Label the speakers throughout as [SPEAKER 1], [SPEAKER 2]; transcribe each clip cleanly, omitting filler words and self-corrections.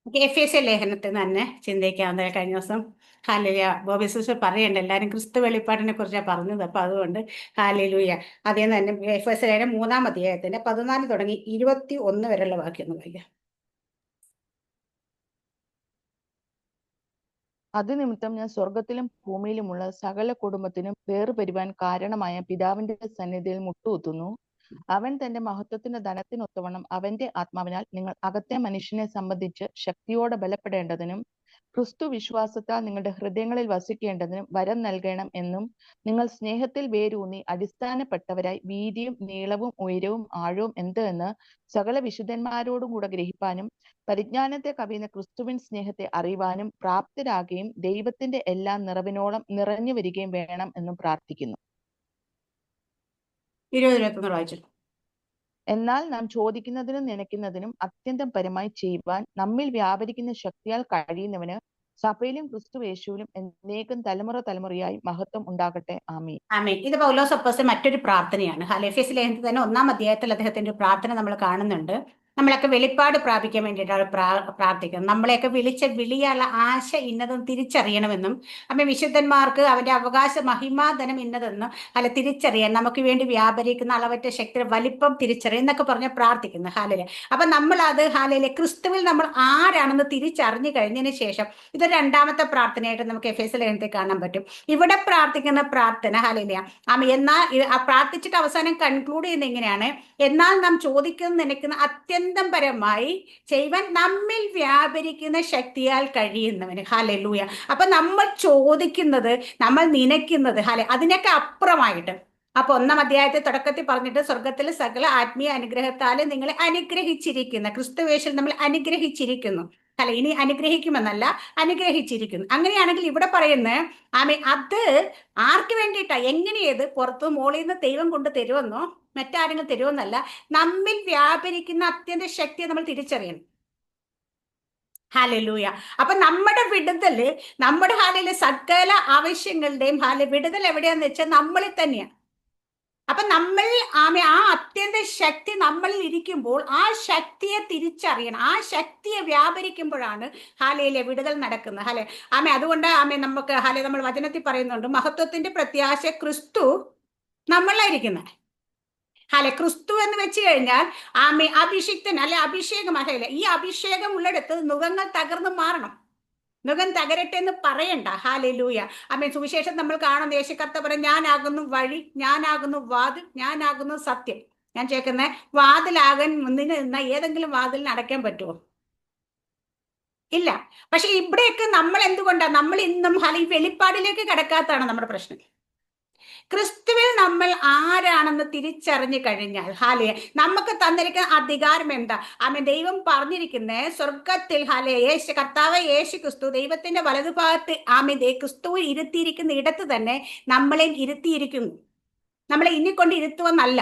[SPEAKER 1] F S A ലേഖനത്തിൽ നിന്ന് തന്നെ ചിന്തിക്കാവുന്ന കഴിഞ്ഞ ദിവസം ഹാലലുയ ബോബി സിസ്റ്റർ പറയണ്ട എല്ലാവരും ക്രിസ്തു വെളിപ്പാടിനെ കുറിച്ചാണ് പറഞ്ഞത്. അപ്പൊ അതുകൊണ്ട് ഹാലലുയ അതേ തന്നെ എഫ് എസ് ലേഖനം 3-ാം അധ്യായത്തിന്റെ 14 തുടങ്ങി 21 വരെയുള്ള വാക്യം ഒന്ന് വായിക്കാം.
[SPEAKER 2] അതുനിമിത്തം ഞാൻ സ്വർഗത്തിലും ഭൂമിയിലുമുള്ള സകല കുടുംബത്തിനും വേർപെരുവാൻ കാരണമായ പിതാവിന്റെ സന്നിധിയിൽ മുട്ടുകുത്തുന്നു. അവൻ തന്റെ മഹത്വത്തിന്റെ ധനത്തിനൊത്തവണ്ണം അവന്റെ ആത്മാവിനാൽ നിങ്ങൾ അകത്തെ മനുഷ്യനെ സംബന്ധിച്ച് ശക്തിയോടെ ബലപ്പെടേണ്ടതിനും ക്രിസ്തു വിശ്വാസത്താൽ നിങ്ങളുടെ ഹൃദയങ്ങളിൽ വസിക്കേണ്ടതിനും വരം നൽകണം എന്നും നിങ്ങൾ സ്നേഹത്തിൽ വേരൂന്നി അടിസ്ഥാനപ്പെട്ടവരായി വീതിയും നീളവും ഉയരവും ആഴവും എന്ത് എന്ന് സകല വിശുദ്ധന്മാരോടും കൂടെ ഗ്രഹിപ്പാനും പരിജ്ഞാനത്തെ കവിയുന്ന ക്രിസ്തുവിൻ സ്നേഹത്തെ അറിയുവാനും പ്രാപ്തരാകുകയും ദൈവത്തിന്റെ എല്ലാ നിറവിനോളം നിറഞ്ഞു വരികയും വേണം എന്നും പ്രാർത്ഥിക്കുന്നു.
[SPEAKER 1] 20-21 വായിച്ചു.
[SPEAKER 2] എന്നാൽ നാം ചോദിക്കുന്നതിനും നനയ്ക്കുന്നതിനും അത്യന്തം പരമായി ചെയ്യുവാൻ നമ്മിൽ വ്യാപരിക്കുന്ന ശക്തിയാൽ കഴിയുന്നവന് സഭയിലും ക്രിസ്തു യേശുവിലും എന്നേക്കും തലമുറ തലമുറയായി മഹത്വം ഉണ്ടാകട്ടെ. ആമേൻ.
[SPEAKER 1] ആമേൻ. ഇത് പൗലോസ് അപ്പോസ്തലൻ മറ്റൊരു പ്രാർത്ഥനയാണ്. എഫെസ്യ ലേഖനത്തിൽ തന്നെ 1-ാം അധ്യായത്തിൽ അദ്ദേഹത്തിന്റെ ഒരു പ്രാർത്ഥന നമ്മൾ കാണുന്നുണ്ട്. നമ്മളൊക്കെ വെളിപ്പാട് പ്രാപിക്കാൻ വേണ്ടിയിട്ടാണ് പ്രാർത്ഥിക്കുന്നത്. നമ്മളെയൊക്കെ വിളിച്ച വിളിയുള്ള ആശ ഇന്നതെന്ന് തിരിച്ചറിയണമെന്നും വിശുദ്ധന്മാർക്ക് അവന്റെ അവകാശ മഹിമാധനം ഇന്നതെന്നും തിരിച്ചറിയാൻ നമുക്ക് വേണ്ടി വ്യാപരിക്കുന്ന അളവറ്റ ശക്തിയുടെ വലിപ്പം തിരിച്ചറിയാൻ എന്നൊക്കെ പറഞ്ഞ് പ്രാർത്ഥിക്കുന്നു. ഹാലയില് അപ്പൊ നമ്മൾ അത് ഹാലയിലെ ക്രിസ്തുവിൽ നമ്മൾ ആരാണെന്ന് തിരിച്ചറിഞ്ഞു കഴിഞ്ഞതിന് ശേഷം ഇത് 2-ാമത്തെ പ്രാർത്ഥനയായിട്ട് നമുക്ക് എഫെസ്യ ലേഖനത്തിൽ കാണാൻ പറ്റും. ഇവിടെ പ്രാർത്ഥിക്കുന്ന പ്രാർത്ഥന ഹാലയില എന്നാൽ പ്രാർത്ഥിച്ചിട്ട് അവസാനം കൺക്ലൂഡ് ചെയ്യുന്ന എങ്ങനെയാണ്? എന്നാൽ നാം ചോദിക്കുന്ന നനയ്ക്കുന്ന അത്യന്തം പരമായി ചെയ്യുവാൻ നമ്മിൽ വ്യാപരിക്കുന്ന ശക്തിയാൽ കഴിയുന്നവന്. ഹാലലൂയ. അപ്പൊ നമ്മൾ ചോദിക്കുന്നത്, നമ്മൾ നനയ്ക്കുന്നത് അതിനൊക്കെ അപ്പുറമായിട്ട്. അപ്പൊ 1-ാം അധ്യായത്തെ തുടക്കത്തിൽ പറഞ്ഞിട്ട് സ്വർഗത്തിലെ സകല ആത്മീയ അനുഗ്രഹത്താൽ നിങ്ങളെ അനുഗ്രഹിച്ചിരിക്കുന്ന ക്രിസ്തുവേശിൽ നമ്മൾ അനുഗ്രഹിച്ചിരിക്കുന്നു. ഇനി അനുഗ്രഹിക്കുമെന്നല്ല, അനുഗ്രഹിച്ചിരിക്കുന്നു. അങ്ങനെയാണെങ്കിൽ ഇവിടെ പറയുന്നത് അത് ആർക്ക് വേണ്ടിയിട്ടാ? എങ്ങനെയത്? പുറത്തു മോളിൽ നിന്ന് ദൈവം കൊണ്ട് തരുമെന്നോ മറ്റാരെങ്കിലും തരുമെന്നല്ല, നമ്മിൽ വ്യാപരിക്കുന്ന അത്യന്ത ശക്തിയെ നമ്മൾ തിരിച്ചറിയണം. ഹാലലൂയ. അപ്പൊ നമ്മുടെ വിടുതല്, നമ്മുടെ ഹാലയിലെ സകല ആവശ്യങ്ങളുടെയും വിടുതൽ എവിടെയാന്ന് വെച്ചാൽ നമ്മളിൽ തന്നെയാണ്. അപ്പൊ നമ്മൾ ആ അത്യന്ത ശക്തി നമ്മളിൽ ഇരിക്കുമ്പോൾ ആ ശക്തിയെ തിരിച്ചറിയണം. ആ ശക്തിയെ വ്യാപരിക്കുമ്പോഴാണ് ഹാലയിലെ വിടുതൽ നടക്കുന്നത്. അതുകൊണ്ട് നമുക്ക് നമ്മൾ വചനത്തിൽ പറയുന്നുണ്ട്, മഹത്വത്തിന്റെ പ്രത്യാശ ക്രിസ്തു നമ്മളായിരിക്കുന്നത്. ക്രിസ്തു എന്ന് വെച്ച് കഴിഞ്ഞാൽ അഭിഷിക്തൻ അഭിഷേകം. ഈ അഭിഷേകം ഉള്ളിടത്ത് നുകങ്ങൾ തകർന്നു മാറണം. നുകം തകരട്ടെ എന്ന് പറയണ്ട. ഹാലലൂയ. സുവിശേഷം നമ്മൾ കാണുന്ന യേശുക്കർത്താവ് പറയും, ഞാനാകുന്നു വഴി, ഞാനാകുന്നു വാതിൽ, ഞാനാകുന്നു സത്യം. ഞാൻ ചോദിക്കുന്നത്, വാതിലാകാൻ മുന്നിൽ നിന്ന ഏതെങ്കിലും വാതിലിന് അടയ്ക്കാൻ പറ്റുമോ? ഇല്ല. പക്ഷെ ഇവിടെയൊക്കെ നമ്മൾ എന്തുകൊണ്ടാണ് നമ്മൾ ഇന്നും ഈ വെളിപ്പാടിലേക്ക് കിടക്കാത്തതാണ് നമ്മുടെ പ്രശ്നം. ക്രിസ്തുവിൽ നമ്മൾ ആരാണെന്ന് തിരിച്ചറിഞ്ഞു കഴിഞ്ഞാൽ നമുക്ക് തന്നിരിക്കുന്ന അധികാരം എന്താ? ദൈവം പറഞ്ഞിരിക്കുന്നത് സ്വർഗത്തിൽ കർത്താവ് യേശു ക്രിസ്തു ദൈവത്തിന്റെ വലതുഭാഗത്ത് ക്രിസ്തുവിൽ ഇരുത്തിയിരിക്കുന്ന ഇടത്ത് തന്നെ നമ്മളെ ഇരുത്തിയിരിക്കുന്നു. നമ്മളെ ഇനിക്കൊണ്ട് ഇരുത്തുവെന്നല്ല.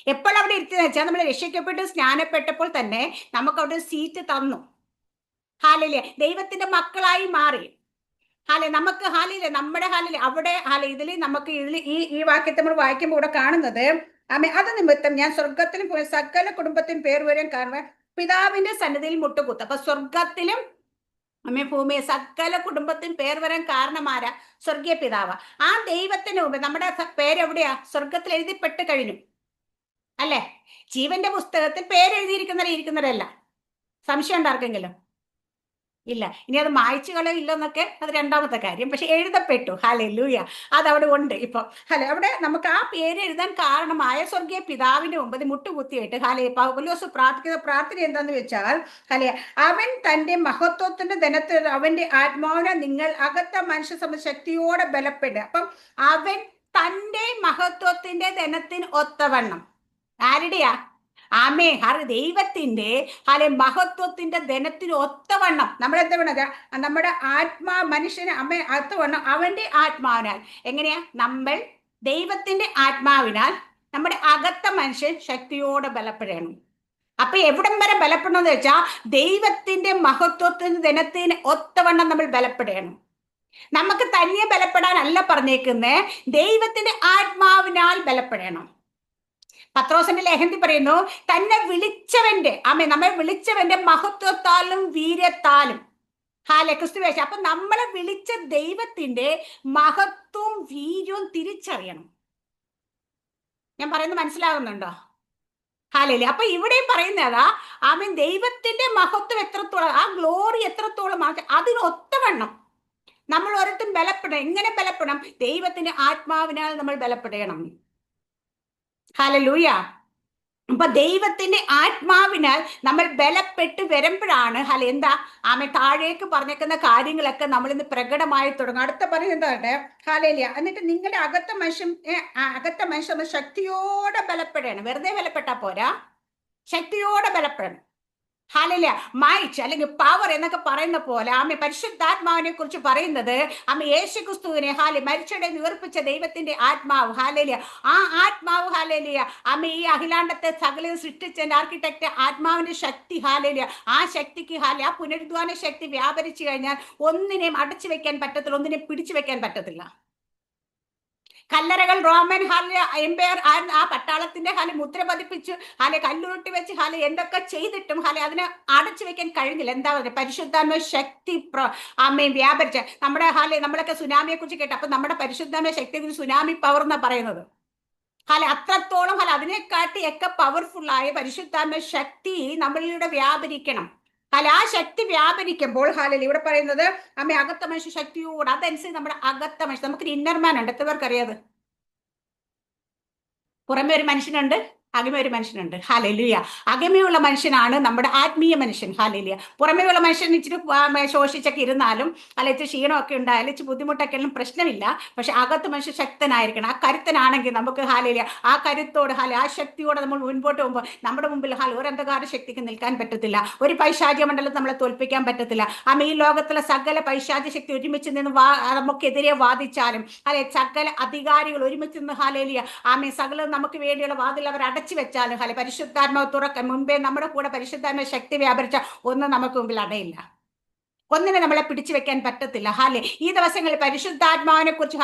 [SPEAKER 1] എപ്പോഴവിടെ ഇരുത്തിയെന്ന് വെച്ചാൽ നമ്മൾ രക്ഷിക്കപ്പെട്ട് സ്നാനപ്പെട്ടപ്പോൾ തന്നെ നമുക്ക് അവിടെ സീറ്റ് തന്നു. ദൈവത്തിന്റെ മക്കളായി മാറി. നമുക്ക് നമ്മുടെ അവിടെ ഇതിൽ നമുക്ക് ഈ വാക്യത്തെ നമ്മൾ വായിക്കുമ്പോൾ ഇവിടെ കാണുന്നത്, അത് നിമിത്തം ഞാൻ സ്വർഗത്തിലും സകല കുടുംബത്തിനും പേർ വരാൻ കാരണം പിതാവിന്റെ സന്നിധിയിൽ മുട്ടുകുത്തും. അപ്പൊ സ്വർഗത്തിലും ഭൂമിയെ സകല കുടുംബത്തിനും പേർ വരാൻ കാരണമാരാ? സ്വർഗീയ പിതാവ്. ആ ദൈവത്തിന് മുമ്പ് നമ്മുടെ പേരെവിടെയാ? സ്വർഗത്തിൽ എഴുതിപ്പെട്ട് കഴിഞ്ഞു അല്ലെ? ജീവന്റെ പുസ്തകത്തിൽ പേരെഴുതിയിരിക്കുന്നവരല്ല. സംശയം ഉണ്ടാർക്കെങ്കിലും? ഇല്ല. ഇനി അത് മായ്ച്ചു കളയില്ലെന്നൊക്കെ അത് 2-ാമത്തെ കാര്യം. പക്ഷെ എഴുതപ്പെട്ടു. ഹല്ലേലൂയ. അതവിടെ ഉണ്ട്. ഇപ്പം അവിടെ നമുക്ക് ആ പേര് എഴുതാൻ കാരണമായ സ്വർഗീയ പിതാവിന്റെ മുമ്പ് മുട്ടുകുത്തിയിട്ട് പൗലോസ് പ്രാർത്ഥിക്കുന്ന പ്രാർത്ഥന എന്താന്ന് വെച്ചാൽ അവൻ തന്റെ മഹത്വത്തിന്റെ ധനത്തിൽ അവന്റെ ആത്മാവിനെ നിങ്ങൾ അകത്ത മനുഷ്യ ശക്തിയോടെ ബലപ്പെടുക. അപ്പം അവൻ തന്റെ മഹത്വത്തിന്റെ ധനത്തിന് ഒത്തവണ്ണം ആരുടെയാ? ദൈവത്തിന്റെ മഹത്വത്തിന്റെ ധനത്തിന് ഒത്തവണ്ണം നമ്മളെന്താ വേണത്? നമ്മുടെ മനുഷ്യന് ഒത്തവണ്ണം അവന്റെ ആത്മാവിനാൽ. എങ്ങനെയാ? നമ്മൾ ദൈവത്തിന്റെ ആത്മാവിനാൽ നമ്മുടെ അകത്ത മനുഷ്യൻ ശക്തിയോടെ ബലപ്പെടണം. അപ്പൊ എവിടം വരെ ബലപ്പെടണമെന്ന് വെച്ചാൽ ദൈവത്തിന്റെ മഹത്വത്തിന്റെ ധനത്തിന് ഒത്തവണ്ണം നമ്മൾ ബലപ്പെടണം. നമുക്ക് തനിയെ ബലപ്പെടാനല്ല പറഞ്ഞേക്കുന്നേ, ദൈവത്തിന്റെ ആത്മാവിനാൽ ബലപ്പെടണം. പത്രോസിന്റെ ലേഖനത്തിൽ പറയുന്നു, തന്നെ വിളിച്ചവന്റെ നമ്മെ വിളിച്ചവന്റെ മഹത്വത്താലും വീര്യത്താലും ക്രിസ്തുവേശ. അപ്പൊ നമ്മളെ വിളിച്ച ദൈവത്തിന്റെ മഹത്വവും വീര്യവും തിരിച്ചറിയണം. ഞാൻ പറയുന്നത് മനസ്സിലാകുന്നുണ്ടോ? അപ്പൊ ഇവിടെയും പറയുന്നതാ ദൈവത്തിന്റെ മഹത്വം എത്രത്തോളം, ആ ഗ്ലോറി എത്രത്തോളം, അതിനൊത്തവണ്ണം നമ്മൾ ഓരോരുത്തരും ബലപ്പെടണം. എങ്ങനെ ബലപ്പെടണം? ദൈവത്തിന്റെ ആത്മാവിനാൽ നമ്മൾ ബലപ്പെടണം. ഹല്ലേലൂയ. അപ്പൊ ദൈവത്തിന്റെ ആത്മാവിനാൽ നമ്മൾ ബലപ്പെട്ട് വരുമ്പോഴാണ് എന്താ താഴേക്ക് പറഞ്ഞേക്കുന്ന കാര്യങ്ങളൊക്കെ നമ്മൾ ഇന്ന് പ്രകടമായി തുടങ്ങും. അടുത്ത പറയുന്നത് ഹല്ലേലൂയ. എന്നിട്ട് നിങ്ങളുടെ അകത്ത മനുഷ്യൻ ശക്തിയോടെ ബലപ്പെടണം. വെറുതെ ബലപ്പെട്ടാ പോരാ, ശക്തിയോടെ ബലപ്പെടണം. ഹല്ലേലൂയ. മൈറ്റ് അല്ലെങ്കിൽ പവർ എന്നൊക്കെ പറയുന്ന പോലെ പരിശുദ്ധാത്മാവിനെ കുറിച്ച് പറയുന്നത് യേശുക്രിസ്തുവിനെ മരിച്ചവരെ ഉയർപ്പിച്ച ദൈവത്തിന്റെ ആത്മാവ്. ഹല്ലേലൂയ. ആ ആത്മാവ് ഹല്ലേലൂയ ഈ അഖിലാണ്ടത്തെ സകലം സൃഷ്ടിച്ചതിന്റെ ആർക്കിടെക്ട് ആത്മാവിന്റെ ശക്തി. ഹല്ലേലൂയ. ആ ശക്തിക്ക് ആ പുനരുദ്ധാന ശക്തി വ്യാപരിച്ചു കഴിഞ്ഞാൽ ഒന്നിനെയും അടച്ചു വെക്കാൻ പറ്റത്തില്ല, ഒന്നിനെയും പിടിച്ചു വെക്കാൻ പറ്റത്തില്ല. കല്ലറകൾ റോമൻ എംപയർ ആ പട്ടാളത്തിന്റെ മുദ്ര പതിപ്പിച്ചു കല്ലുരുട്ടി വെച്ച് എന്തൊക്കെ ചെയ്തിട്ടും അതിനെ അടച്ചു വെക്കാൻ കഴിഞ്ഞില്ല. എന്താ പറയുക? പരിശുദ്ധാത്മ ശക്തി വ്യാപരിച്ച നമ്മുടെ നമ്മളൊക്കെ സുനാമിയെ കുറിച്ച് കേട്ടു. അപ്പൊ നമ്മുടെ പരിശുദ്ധാത്മ ശക്തി സുനാമി പവർ എന്നാ പറയുന്നത്. അത്രത്തോളം അതിനെക്കാട്ടി ഒക്കെ പവർഫുൾ ആയ പരിശുദ്ധാത്മ ശക്തി നമ്മളിലൂടെ വ്യാപരിക്കണം. ആ ശക്തി വ്യാപരിക്കുമ്പോൾ ഇവിടെ പറയുന്നത് അകത്ത മനുഷ്യ ശക്തിയോട്, അതനുസരിച്ച് നമ്മുടെ അകത്ത മനുഷ്യൻ, നമുക്കൊരു ഇന്നർമാൻ ഉണ്ട്. എത്ര പേർക്ക് അറിയാതെ? പുറമെ ഒരു മനുഷ്യനുണ്ട്, അകമേ ഒരു മനുഷ്യനുണ്ട്. ഹല്ലേലൂയ. അകമയുള്ള മനുഷ്യനാണ് നമ്മുടെ ആത്മീയ മനുഷ്യൻ. ഹല്ലേലൂയ. പുറമേയുള്ള മനുഷ്യൻ ഇച്ചിരി ശോഷിച്ചൊക്കെ ഇരുന്നാലും ഇച്ചിരി ക്ഷീണമൊക്കെ ഉണ്ടായാലും ഇച്ചിരി ബുദ്ധിമുട്ടൊക്കെ ഉള്ള പ്രശ്നമില്ല. പക്ഷെ അകത്ത് മനുഷ്യൻ ശക്തനായിരിക്കണം. ആ കരുത്തനാണെങ്കിൽ നമുക്ക് ഹല്ലേലൂയ ആ കരുത്തോട് ആ ശക്തിയോടെ നമ്മൾ മുൻപോട്ട് പോകുമ്പോൾ നമ്മുടെ മുമ്പിൽ ഒരു അന്ധകാര ശക്തിക്ക് നിൽക്കാൻ പറ്റത്തില്ല, ഒരു പൈശാചിക മണ്ഡലം നമ്മളെ തോൽപ്പിക്കാൻ പറ്റത്തില്ല. ഈ ലോകത്തിലെ സകല പൈശാചിക ശക്തി ഒരുമിച്ച് നിന്ന് നമുക്കെതിരെ വാദിച്ചാലും സകല അധികാരികൾ ഒരുമിച്ച് നിന്ന് ഹല്ലേലൂയ സകലം നമുക്ക് വേണ്ടിയുള്ള വാതിൽ അവർ അടച്ചു വെച്ചാലും പരിശുദ്ധാത്മാവ് തുറക്കാൻ മുൻപേ നമ്മുടെ കൂടെ പരിശുദ്ധാത്മ ശക്തി വ്യാപരിച്ച ഒന്നും നമുക്ക് മുമ്പിൽ അടയില്ല, ഒന്നിനെ നമ്മളെ പിടിച്ചു വെക്കാൻ പറ്റത്തില്ല. ഈ ദിവസങ്ങളിൽ പരിശുദ്ധാത്മാവിനെ കുറിച്ച്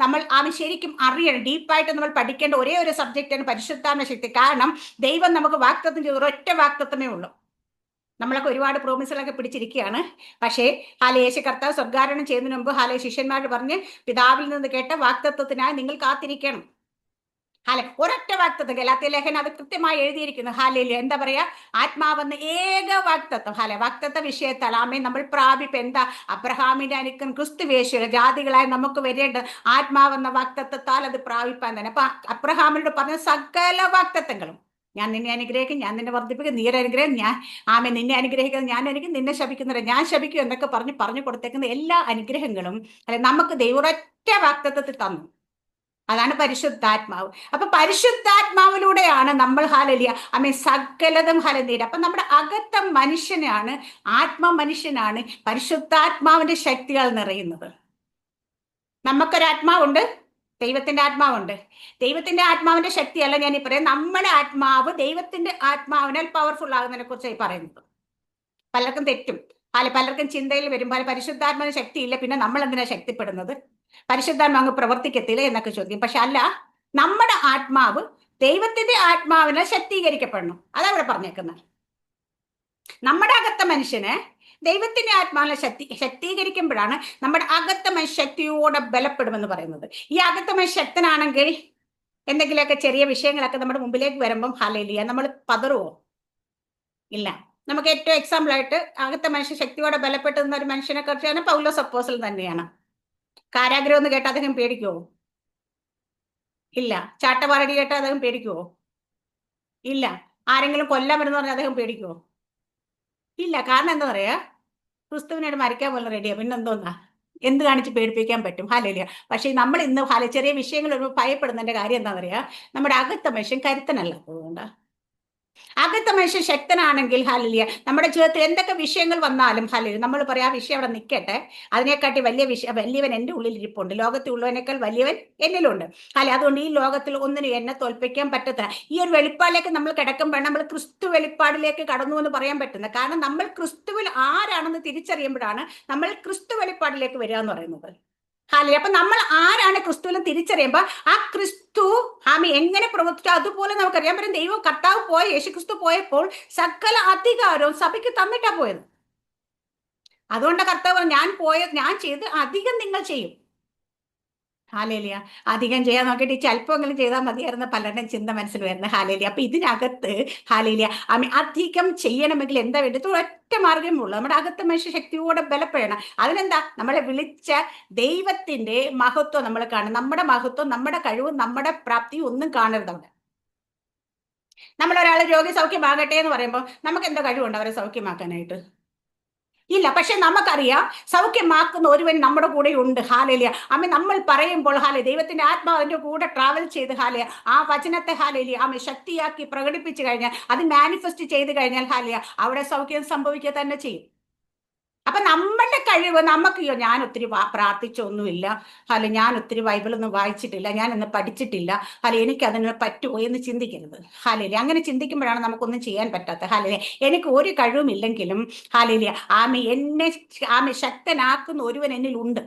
[SPEAKER 1] നമ്മൾ ശരിക്കും അറിയണം. ഡീപ്പായിട്ട് നമ്മൾ പഠിക്കേണ്ട ഒരേ ഒരു സബ്ജക്റ്റാണ് പരിശുദ്ധാത്മ ശക്തി. കാരണം ദൈവം നമുക്ക് വാഗ്ദത്തം ചെയ്ത ഒരൊറ്റ വാഗ്ദത്തമേ ഉള്ളൂ. നമ്മളൊക്കെ ഒരുപാട് പ്രോമിസുകളൊക്കെ പിടിച്ചിരിക്കുകയാണ്. പക്ഷേ യേശു കർത്താവ് സ്വർഗ്ഗാരോഹണം ചെയ്യുന്നതിന് മുമ്പ് ശിഷ്യന്മാരോട് പറഞ്ഞ്, പിതാവിൽ നിന്ന് കേട്ട വാഗ്ദത്തത്തിനായി നിങ്ങൾ കാത്തിരിക്കണം. ഒരൊറ്റ വാഗ്ദത്തം ഗലാത്യ ലേഖനം അത് കൃത്യമായി എഴുതിയിരിക്കുന്നു. എന്താ പറയാ? ആത്മാവെന്ന ഏക വാഗ്ദത്തം. വാഗ്ദത്ത വിഷയത്താൽ നമ്മൾ പ്രാപിപ്പ് എന്താ? അബ്രഹാമിന്റെ അനുക്കൻ ക്രിസ്തുവേശുവിലെ ജാതികളായി നമുക്ക് വരേണ്ടത് ആത്മാവെന്ന വാഗ്ദത്തത്താൽ അത് പ്രാപിപ്പാൻ തന്നെ. അപ്പൊ അബ്രഹാമിനോട് പറഞ്ഞ സകല വാഗ്ദത്തങ്ങളും, ഞാൻ നിന്നെ അനുഗ്രഹിക്കും, ഞാൻ നിന്നെ വർദ്ധിപ്പിക്കും, നീ അനുഗ്രഹം, ഞാൻ നിന്നെ അനുഗ്രഹിക്കുന്നത്, ഞാൻ എനിക്ക് നിന്നെ ശപിക്കുന്നത് ഞാൻ ശപിക്കും എന്നൊക്കെ പറഞ്ഞു കൊടുത്തേക്കുന്ന എല്ലാ അനുഗ്രഹങ്ങളും നമുക്ക് ദൈവൊറ്റ വാഗ്ദത്തത്തിൽ തന്നു. അതാണ് പരിശുദ്ധാത്മാവ്. അപ്പൊ പരിശുദ്ധാത്മാവിലൂടെയാണ് നമ്മൾ സകലതും ഹലനീര്. അപ്പൊ നമ്മുടെ അകത്ത മനുഷ്യനാണ്, മനുഷ്യനാണ് പരിശുദ്ധാത്മാവിന്റെ ശക്തികൾ നിറയുന്നത്. നമുക്കൊരാത്മാവുണ്ട്, ദൈവത്തിന്റെ ആത്മാവുണ്ട്. ദൈവത്തിന്റെ ആത്മാവിന്റെ ശക്തിയല്ല ഞാൻ ഈ പറയാം, നമ്മുടെ ആത്മാവ് ദൈവത്തിന്റെ ആത്മാവിനാൽ പവർഫുൾ ആകുന്നതിനെ കുറിച്ച് പറയുന്നത്. പലർക്കും തെറ്റും, പലർക്കും ചിന്തയിൽ വരും പരിശുദ്ധാത്മാവിന് ശക്തിയില്ല, പിന്നെ നമ്മൾ എന്തിനാ ശക്തിപ്പെടുന്നത്? പരിശുദ്ധാത്മാവ് അങ്ങ് പ്രവർത്തിക്കത്തില്ല എന്നൊക്കെ ചോദ്യം. പക്ഷെ അല്ല, നമ്മുടെ ആത്മാവ് ദൈവത്തിന്റെ ആത്മാവിനെ ശക്തീകരിക്കപ്പെടണം. അതാ ഇവിടെ പറഞ്ഞേക്കുന്നത്. നമ്മുടെ അകത്ത മനുഷ്യന് ദൈവത്തിന്റെ ആത്മാവിനെ ശക്തീകരിക്കുമ്പോഴാണ് നമ്മുടെ അകത്ത മനുഷ്യ ശക്തിയോടെ ബലപ്പെടുമെന്ന് പറയുന്നത്. ഈ അകത്ത മനുഷ്യ ശക്തനാണെങ്കിൽ എന്തെങ്കിലുമൊക്കെ ചെറിയ വിഷയങ്ങളൊക്കെ നമ്മുടെ മുമ്പിലേക്ക് വരുമ്പം ഹല്ലേലൂയ നമ്മൾ പതറുവോ? ഇല്ല. നമുക്ക് ഏറ്റവും എക്സാമ്പിൾ ആയിട്ട് അകത്ത മനുഷ്യ ശക്തിയോടെ ബലപ്പെട്ടുന്ന ഒരു മനുഷ്യനെ കുറിച്ചാണ് പൗലോസ് അപ്പോസ്തലൻ തന്നെയാണ്. കാരാഗ്രഹം എന്ന് കേട്ടാൽ അദ്ദേഹം പേടിക്കുവോ? ഇല്ല. ചാട്ടവാറടി കേട്ടാൽ അദ്ദേഹം പേടിക്കുവോ? ഇല്ല. ആരെങ്കിലും കൊല്ലാൻ വരുന്ന പറഞ്ഞാൽ അദ്ദേഹം പേടിക്കുവോ? ഇല്ല. കാരണം എന്താ പറയാ? ക്രിസ്തുവിനോട് മരിക്കാൻ പോലെ റെഡിയാ. പിന്നെന്തോന്നാ? എന്ത് കാണിച്ച് പേടിപ്പിക്കാൻ പറ്റും? ഹല്ലേലൂയ. പക്ഷെ നമ്മൾ ഇന്ന് ചെറിയ വിഷയങ്ങൾ ഭയപ്പെടുന്നതിന്റെ കാര്യം എന്താ പറയാ? നമ്മുടെ അകത്ത മനുഷ്യൻ കരുത്തനല്ല. അതുകൊണ്ടാ അകത്ത മനുഷ്യൻ ശക്തനാണെങ്കിൽ ഹല്ലേലൂയ നമ്മുടെ ജീവിതത്തിൽ എന്തൊക്കെ വിഷയങ്ങൾ വന്നാലും ഹല്ലേലൂയ നമ്മൾ പറയാ ആ വിഷയം അവിടെ നിൽക്കട്ടെ, അതിനെക്കാട്ടി വലിയവൻ എൻ്റെ ഉള്ളിൽ ഇരിപ്പുണ്ട്, ലോകത്തിൽ ഉള്ളവനേക്കാൾ വലിയവൻ എന്നിലുണ്ട്. അതുകൊണ്ട് ഈ ലോകത്തിൽ ഒന്നിനും എന്നെ തോൽപ്പിക്കാൻ പറ്റത്തില്ല. ഈ ഒരു വെളിപ്പാടിലേക്ക് നമ്മൾ കിടക്കുമ്പോൾ നമ്മൾ ക്രിസ്തു വെളിപ്പാടിലേക്ക് കടന്നു എന്ന് പറയാൻ പറ്റുന്നത്. കാരണം നമ്മൾ ക്രിസ്തുവിൽ ആരാണെന്ന് തിരിച്ചറിയുമ്പോഴാണ് നമ്മൾ ക്രിസ്തു വെളിപ്പാടിലേക്ക് വരിക എന്ന് പറയുന്നത്. ഹാലേ. അപ്പൊ നമ്മൾ ആരാണ് ക്രിസ്തുവിലും തിരിച്ചറിയുമ്പോ ആ ക്രിസ്തു എങ്ങനെ പ്രവർത്തിച്ചു അതുപോലെ നമുക്കറിയാൻ പറ്റും. ദൈവം കർത്താവ് പോയ യേശുക്രിസ്തു പോയപ്പോൾ സകല അധികാരവും സഭയ്ക്ക് തന്നിട്ടാ പോയത്. അതുകൊണ്ട് കർത്താവ് ഞാൻ ചെയ്ത് അധികം നിങ്ങൾ ചെയ്യും. ഹാലേലിയ. അധികം ചെയ്യാൻ നോക്കിയിട്ട് ചിലപ്പോഴെങ്കിലും ചെയ്താൽ മതിയായിരുന്ന പലരുടെയും ചിന്ത മനസ്സിൽ വരുന്നത്. ഹാലേലിയ. അപ്പൊ ഇതിനകത്ത് ഹാലേലിയ അധികം ചെയ്യണമെങ്കിൽ എന്താ വേണ്ടത്? ഒറ്റ മാർഗമേ നമ്മുടെ അകത്ത് മനുഷ്യ ശക്തിയോടെ ബലപ്പെടണം. അതിനെന്താ? നമ്മളെ വിളിച്ച ദൈവത്തിന്റെ മഹത്വം നമ്മൾ കാണണം. നമ്മുടെ മഹത്വം, നമ്മുടെ കഴിവും, നമ്മുടെ പ്രാപ്തിയും ഒന്നും കാണരുത് അവിടെ. നമ്മളൊരാളെ രോഗി സൗഖ്യമാകട്ടെ എന്ന് പറയുമ്പോൾ നമുക്ക് എന്താ കഴിവുണ്ട് അവരെ സൗഖ്യമാക്കാനായിട്ട്? ഇല്ല. പക്ഷെ നമുക്കറിയാം സൗഖ്യമാക്കുന്ന ഒരുവൻ നമ്മുടെ കൂടെ ഉണ്ട്. ഹാലേലിയ. നമ്മൾ പറയുമ്പോൾ ദൈവത്തിന്റെ ആത്മാവ് അതിന്റെ കൂടെ ട്രാവൽ ചെയ്ത് ആ വചനത്തെ ശക്തിയാക്കി പ്രകടിപ്പിച്ചു കഴിഞ്ഞാൽ, അത് മാനിഫെസ്റ്റ് ചെയ്ത് കഴിഞ്ഞാൽ അവിടെ സൗഖ്യം സംഭവിക്കുക തന്നെ ചെയ്യും. അപ്പൊ നമ്മളുടെ കഴിവ് ഞാൻ ഒത്തിരി പ്രാർത്ഥിച്ചൊന്നുമില്ല, ഞാൻ ഒത്തിരി ബൈബിളൊന്നും വായിച്ചിട്ടില്ല, ഞാൻ ഇന്ന് പഠിച്ചിട്ടില്ല, എനിക്ക് അതിന് പറ്റുമോ എന്ന് ചിന്തിക്കരുത്. അങ്ങനെ ചിന്തിക്കുമ്പോഴാണ് നമുക്കൊന്നും ചെയ്യാൻ പറ്റാത്ത. എനിക്ക് ഒരു കഴിവുമില്ലെങ്കിലും എന്നെ ശക്തനാക്കുന്ന ഒരുവൻ എന്നിലുണ്ട്.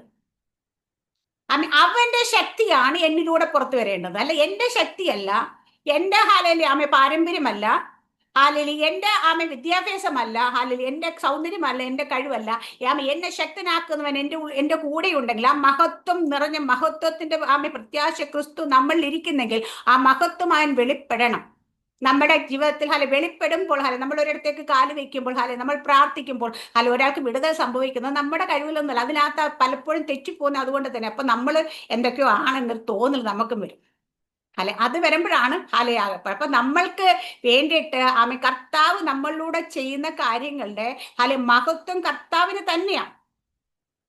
[SPEAKER 1] അവന്റെ ശക്തിയാണ് എന്നിലൂടെ പുറത്തു വരേണ്ടത്. അല്ല എന്റെ ശക്തിയല്ല, എന്റെ പാരമ്പര്യമല്ല, എന്റെ വിദ്യാഭ്യാസമല്ല, എന്റെ സൗന്ദര്യമല്ല, എന്റെ കഴിവല്ല. എന്നെ ശക്തനാക്കുന്നവൻ എന്റെ കൂടെ ഉണ്ടെങ്കിൽ, ആ മഹത്വം നിറഞ്ഞ മഹത്വത്തിന്റെ പ്രത്യാശ ക്രിസ്തു നമ്മളിൽ ഇരിക്കുന്നെങ്കിൽ ആ മഹത്വം അവൻ വെളിപ്പെടണം നമ്മുടെ ജീവിതത്തിൽ. വെളിപ്പെടുമ്പോൾ നമ്മൾ ഒരിടത്തേക്ക് കാല് വെക്കുമ്പോൾ, നമ്മൾ പ്രാർത്ഥിക്കുമ്പോൾ, ഒരാൾക്ക് വിടുതൽ സംഭവിക്കുന്നത് നമ്മുടെ കഴിവിലൊന്നുമല്ല. അതിനകത്ത് പലപ്പോഴും തെറ്റിപ്പോകുന്നത് അതുകൊണ്ട് തന്നെ. അപ്പൊ നമ്മൾ എന്തൊക്കെയോ ആണെന്നൊരു തോന്നൽ നമുക്കും വരും. അത് വരുമ്പോഴാണ് അപ്പൊ നമ്മൾക്ക് വേണ്ടിയിട്ട് കർത്താവ് നമ്മളിലൂടെ ചെയ്യുന്ന കാര്യങ്ങളുടെ മഹത്വം കർത്താവിന് തന്നെയാണ്.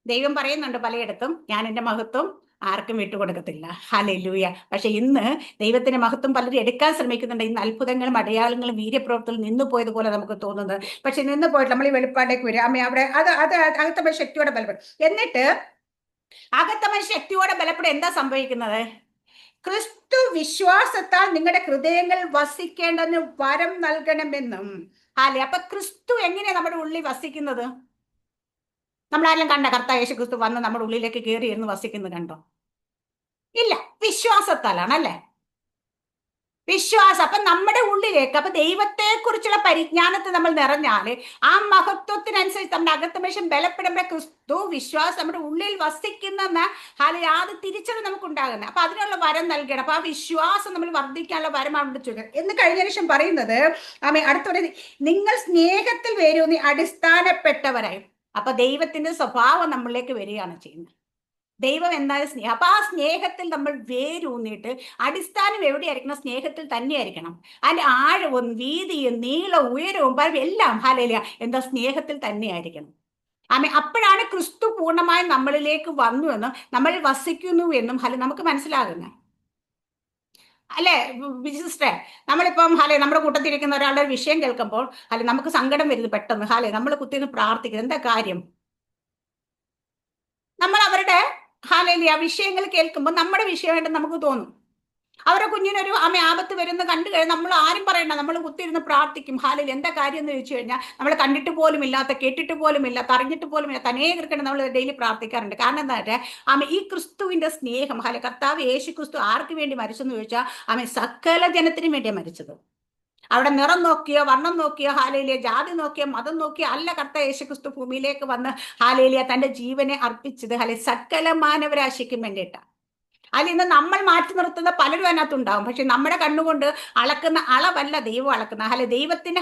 [SPEAKER 1] ദൈവം പറയുന്നുണ്ട് പലയിടത്തും, ഞാൻ എൻ്റെ മഹത്വം ആർക്കും വിട്ടുകൊടുക്കത്തില്ല. ഹല്ലേലൂയ. പക്ഷെ ഇന്ന് ദൈവത്തിന്റെ മഹത്വം പലരും എടുക്കാൻ ശ്രമിക്കുന്നുണ്ട്. ഇന്ന് അത്ഭുതങ്ങളും അടയാളങ്ങളും വീര്യപ്രവർത്തനം നിന്നു പോയതുപോലെ നമുക്ക് തോന്നുന്നത്. പക്ഷെ നിന്ന് പോയിട്ട് നമ്മൾ ഈ വെളിപ്പാടേക്ക് വരും. അവിടെ അത് അകത്തമ്മ ശക്തിയോടെ ബലപ്പെടും. എന്നിട്ട് അകത്തമ്മ ശക്തിയോടെ ബലപ്പെടും. എന്താ സംഭവിക്കുന്നത്? ക്രിസ്തു വിശ്വാസത്താൽ നിങ്ങളുടെ ഹൃദയങ്ങൾ വസിക്കേണ്ടതിന് വരം നൽകണമെന്നും. അപ്പൊ ക്രിസ്തു എങ്ങനെയാ നമ്മുടെ ഉള്ളിൽ വസിക്കുന്നത്? നമ്മളാരെങ്കിലും കണ്ട കർത്താവ് യേശു ക്രിസ്തു വന്ന് നമ്മുടെ ഉള്ളിലേക്ക് കയറി ഇരുന്ന് വസിക്കുന്നത് കണ്ടോ? ഇല്ല. വിശ്വാസത്താലാണ്, അല്ലേ? വിശ്വാസം. അപ്പൊ നമ്മുടെ ഉള്ളിലേക്ക്, അപ്പൊ ദൈവത്തെ കുറിച്ചുള്ള പരിജ്ഞാനത്തെ നമ്മൾ നിറഞ്ഞാല് ആ മഹത്വത്തിനനുസരിച്ച് നമ്മുടെ അകത്തമേഷം ബലപ്പെടുമ്പോൾ ക്രിസ്തു വിശ്വാസം നമ്മുടെ ഉള്ളിൽ വസിക്കുന്ന അത് തിരിച്ചറിവ് നമുക്ക് ഉണ്ടാകുന്നത്. അപ്പൊ അതിനുള്ള വരം നൽകണം. അപ്പൊ ആ വിശ്വാസം നമ്മൾ വർദ്ധിക്കാനുള്ള വരം അവിടെ ചൊല്ലുക എന്ന് കഴിഞ്ഞ ശേഷം പറയുന്നത് അടുത്തോടെ നിങ്ങൾ സ്നേഹത്തിൽ വേരൂന്നി അടിസ്ഥാനപ്പെട്ടവരായി. അപ്പൊ ദൈവത്തിന്റെ സ്വഭാവം നമ്മളിലേക്ക് വരികയാണ് ചെയ്യുന്നത്. ദൈവം എന്തായാലും സ്നേഹം. അപ്പൊ ആ സ്നേഹത്തിൽ നമ്മൾ വേരൂന്നിട്ട് അടിസ്ഥാനം എവിടെയായിരിക്കണം? സ്നേഹത്തിൽ തന്നെയായിരിക്കണം. അതിന്റെ ആഴവും വീതിയും നീളവും ഉയരവും എല്ലാം എന്താ? സ്നേഹത്തിൽ തന്നെയായിരിക്കണം. അപ്പോഴാണ് ക്രിസ്തു പൂർണ്ണമായും നമ്മളിലേക്ക് വന്നു എന്നും നമ്മൾ വസിക്കുന്നു എന്നും നമുക്ക് മനസ്സിലാകുന്നത്. അല്ലെ സിസ്റ്ററെ? നമ്മളിപ്പം നമ്മുടെ കൂട്ടത്തിരിക്കുന്ന ഒരാളുടെ വിഷയം കേൾക്കുമ്പോൾ നമുക്ക് സങ്കടം വരുന്നത് പെട്ടെന്ന് നമ്മൾ കുത്തിന്ന് പ്രാർത്ഥിക്കുന്നത്. എന്താ കാര്യം? നമ്മൾ അവരുടെ വിഷയങ്ങൾ കേൾക്കുമ്പോൾ നമ്മുടെ വിഷയമായിട്ട് നമുക്ക് തോന്നും. അവരുടെ കുഞ്ഞിനൊരു ആപത്ത് വരുന്ന കണ്ടു കഴിഞ്ഞാൽ നമ്മൾ ആരും പറയണ്ട, നമ്മൾ കുത്തിയിരുന്ന് പ്രാർത്ഥിക്കും. എന്താ കാര്യം എന്ന് ചോദിച്ചു കഴിഞ്ഞാൽ നമ്മൾ കണ്ടിട്ട് പോലും ഇല്ലാത്ത, കേട്ടിട്ട് പോലും ഇല്ലാത്ത, അറിഞ്ഞിട്ട് പോലും ഇല്ലാത്ത അനേകർക്കാണ് നമ്മൾ ഡെയിലി പ്രാർത്ഥിക്കാറുണ്ട്. കാരണം എന്താ വെച്ചാൽ ഈ ക്രിസ്തുവിന്റെ സ്നേഹം കർത്താവ് യേശു ക്രിസ്തു ആർക്ക് വേണ്ടി മരിച്ചെന്ന് ചോദിച്ചാൽ സകല ജനത്തിനും വേണ്ടിയാണ് മരിച്ചത്. അവിടെ നിറം നോക്കിയോ, വർണ്ണം നോക്കിയോ, ജാതി നോക്കിയോ, മതം നോക്കിയോ അല്ല കർത്താവ് യേശുക്രിസ്തു ഭൂമിയിലേക്ക് വന്ന് തന്റെ ജീവനെ അർപ്പിച്ചത് സകല മാനവരാശിക്കും വേണ്ടിയിട്ടാണ്. ഇന്ന് നമ്മൾ മാറ്റി നിർത്തുന്ന പലരും അതിനകത്തുണ്ടാവും. പക്ഷെ നമ്മുടെ കണ്ണുകൊണ്ട് അളക്കുന്ന അളവല്ല ദൈവം അളക്കുന്ന. ദൈവത്തിന്റെ